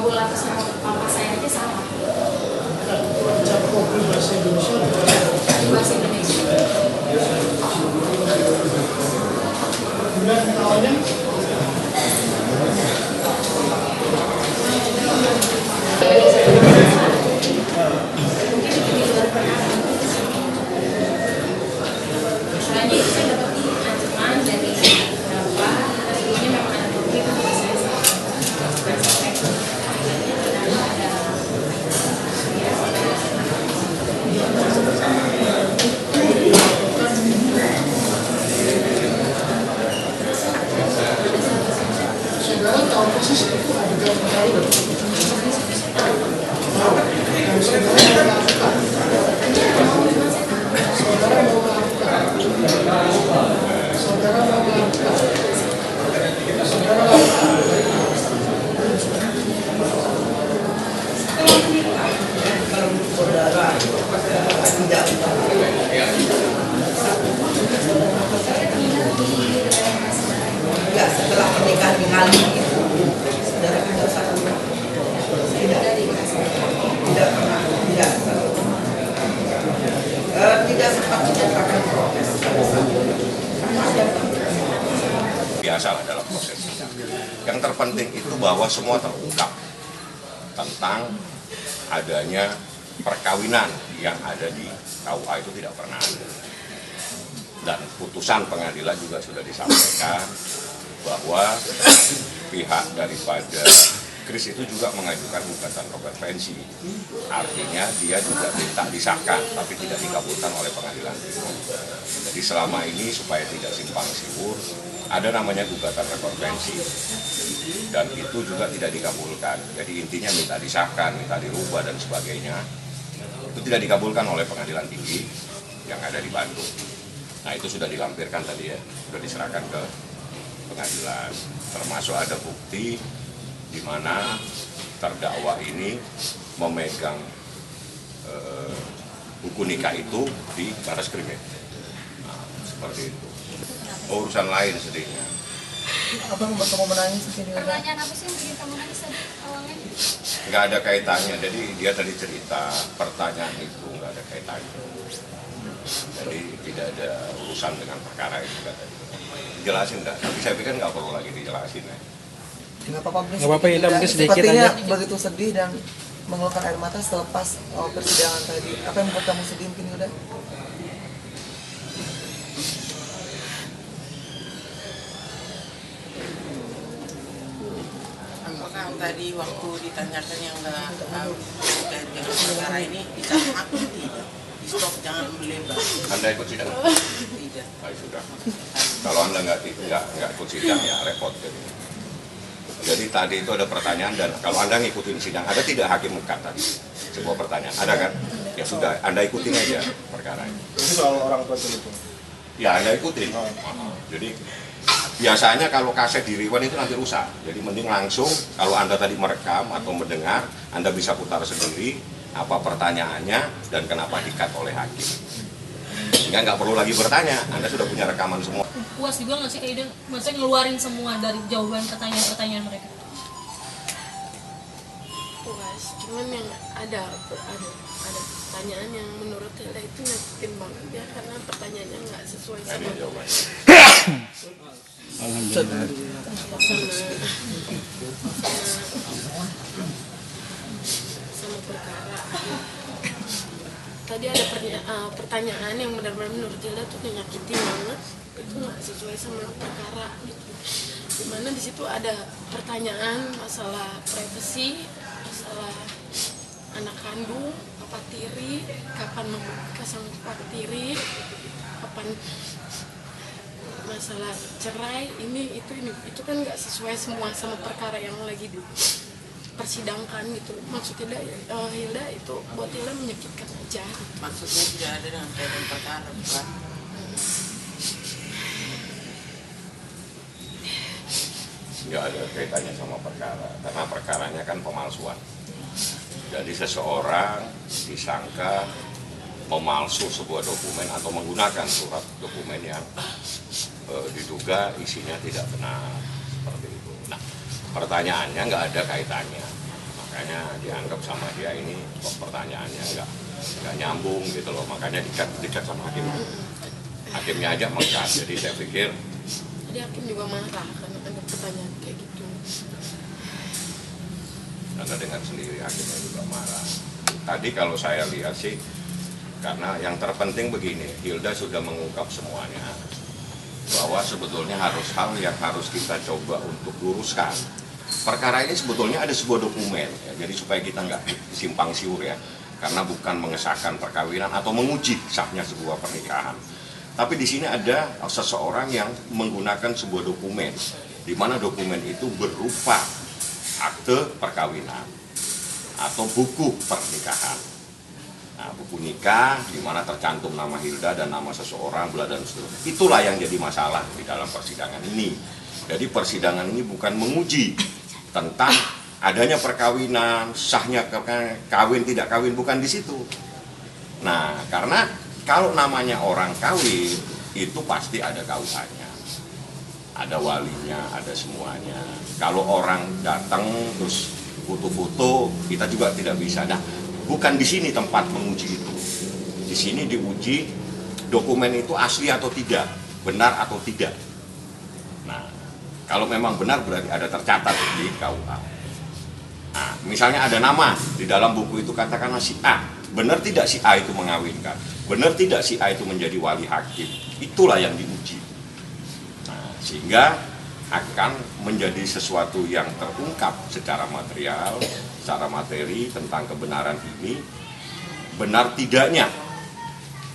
kabul atas nama papa saya aja sama. Baca kopi bahasa Indonesia. Bahasa Indonesia. Kemudian awalnya soalnya saya dapat ancaman dari beberapa sebelumnya memang ada kopi tapi saya sampai saudara tahu persis itu adegan perkara dan saudara mau melakukan ya setelah pernikahan di Ngawi itu saudara ada satu tidak sempat menyatakan protes biasalah dalam proses. Yang terpenting itu bahwa semua terungkap tentang adanya perkawinan yang ada di KUA itu tidak pernah ada. Dan putusan pengadilan juga sudah disampaikan bahwa pihak daripada Kris itu juga mengajukan gugatan reversi. Artinya dia juga minta disahkan, tapi tidak dikabulkan oleh pengadilan tinggi. Jadi selama ini supaya tidak simpang siur, ada namanya gugatan reversi. Dan itu juga tidak dikabulkan. Jadi intinya minta disahkan, minta dirubah dan sebagainya. Itu tidak dikabulkan oleh pengadilan tinggi yang ada di Bandung. Nah itu sudah dilampirkan tadi ya, sudah diserahkan ke pengadilan. Termasuk ada bukti di mana terdakwa ini memegang buku nikah itu di Barreskrim. Nah, seperti itu. Urusan lain sedihnya. apa yang membuat kamu menangis begini? pertanyaan apa sih yang bikin kamu nangis tadi awalnya? Nggak ada kaitannya, jadi dia tadi cerita pertanyaan itu nggak ada kaitannya. Jadi tidak ada urusan dengan perkara itu tadi. Dijelasin nggak? Tapi saya pikir nggak perlu lagi dijelasin ya. Nggak apa-apa, Nggak apa-apa, Ida, mungkin sedikit sepertinya aja. begitu sedih dan mengeluarkan air mata selepas persidangan tadi. Apa yang membuat kamu sedih mungkin udah? Apakah tadi waktu ditanyakan yang nggak terkait dengan perkara ini dikasih aku tidak? Di stop jangan melebar. Anda ikut sidang? Tidak. Baik, sudah. Kalau Anda nggak ikut sidang ya repot jadi. Jadi tadi itu ada pertanyaan dan kalau Anda ngikutin sidang, ada tidak hakim mekat tadi? Sebuah pertanyaan, ada kan? Ya sudah, Anda ikutin aja perkara ini. itu soal orang tua itu. Ya Anda ikutin. Jadi biasanya kalau kaset di rewind itu nanti rusak. Jadi mending langsung kalau Anda tadi merekam atau mendengar, Anda bisa putar sendiri apa pertanyaannya dan kenapa di-cut oleh hakim. Sehingga nggak perlu lagi bertanya, Anda sudah punya rekaman semua. Puas juga nggak sih Kak Ida? Maksudnya ngeluarin semua dari jawaban pertanyaan-pertanyaan mereka? Puas, cuman yang ada pertanyaan yang menurut Hilda itu nyakitin banget ya karena pertanyaannya nggak sesuai Nah, sama ini jawabannya. Alhamdulillah. sama perkara. Tadi ada pertanyaan yang benar-benar menurut Hilda tuh nyakitin banget, itu nggak sesuai sama perkara gitu. Dimana di situ ada pertanyaan masalah privasi, masalah anak kandung, papa tiri, kapan mau menikah sama papa tiri, kapan masalah cerai, ini itu kan nggak sesuai semua sama perkara yang lagi dipersidangkan gitu. Maksudnya Hilda itu buat Hilda menyakitkan aja. Maksudnya tidak ada dengan kaitan perkara, bukan? Nggak ada kaitannya sama perkara, karena perkaranya kan pemalsuan. Jadi seseorang disangka memalsu sebuah dokumen atau menggunakan surat dokumen yang diduga isinya tidak benar, seperti itu. Nah, pertanyaannya nggak ada kaitannya. makanya dianggap sama dia ini kok pertanyaannya nggak nyambung gitu loh, makanya dikat sama hakimnya aja mengkat. Jadi saya pikir Jadi hakim juga marah karena ada pertanyaan kayak gitu. Anda dengar sendiri hakimnya juga marah. Tadi kalau saya lihat sih, karena yang terpenting begini, Hilda sudah mengungkap semuanya, bahwa sebetulnya harus hal yang harus kita coba untuk luruskan. Perkara ini sebetulnya ada sebuah dokumen, ya, jadi supaya kita nggak simpang siur ya, karena bukan mengesahkan perkawinan atau menguji sahnya sebuah pernikahan. Tapi di sini ada seseorang yang menggunakan sebuah dokumen, di mana dokumen itu berupa akte perkawinan atau buku pernikahan. Nah, buku nikah di mana tercantum nama Hilda dan nama seseorang, bla dan seterusnya. Itulah yang jadi masalah di dalam persidangan ini. Jadi persidangan ini bukan menguji tentang adanya perkawinan, sahnya kawin tidak kawin, bukan di situ. Nah, karena kalau namanya orang kawin itu pasti ada KUA-nya, ada walinya, ada semuanya. Kalau orang datang terus foto-foto, kita juga tidak bisa. Nah, bukan di sini tempat menguji itu. Di sini diuji dokumen itu asli atau tidak, benar atau tidak. Nah, kalau memang benar berarti ada tercatat di KUA. Nah, misalnya ada nama di dalam buku itu, katakanlah si A. Benar tidak si A itu mengawinkan? Benar tidak si A itu menjadi wali hakim? Itulah yang diuji. Nah, sehingga akan menjadi sesuatu yang terungkap secara material, secara materi tentang kebenaran ini. Benar tidaknya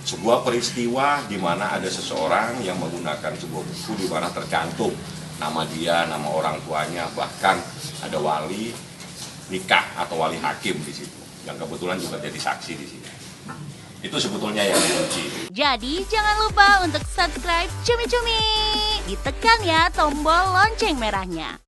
sebuah peristiwa di mana ada seseorang yang menggunakan sebuah buku di mana tercantum nama dia, nama orang tuanya, bahkan ada wali nikah atau wali hakim di situ, yang kebetulan juga jadi saksi di sini. Itu sebetulnya yang diuji. Jadi jangan lupa untuk subscribe Cumi Cumi. Ditekan ya tombol lonceng merahnya.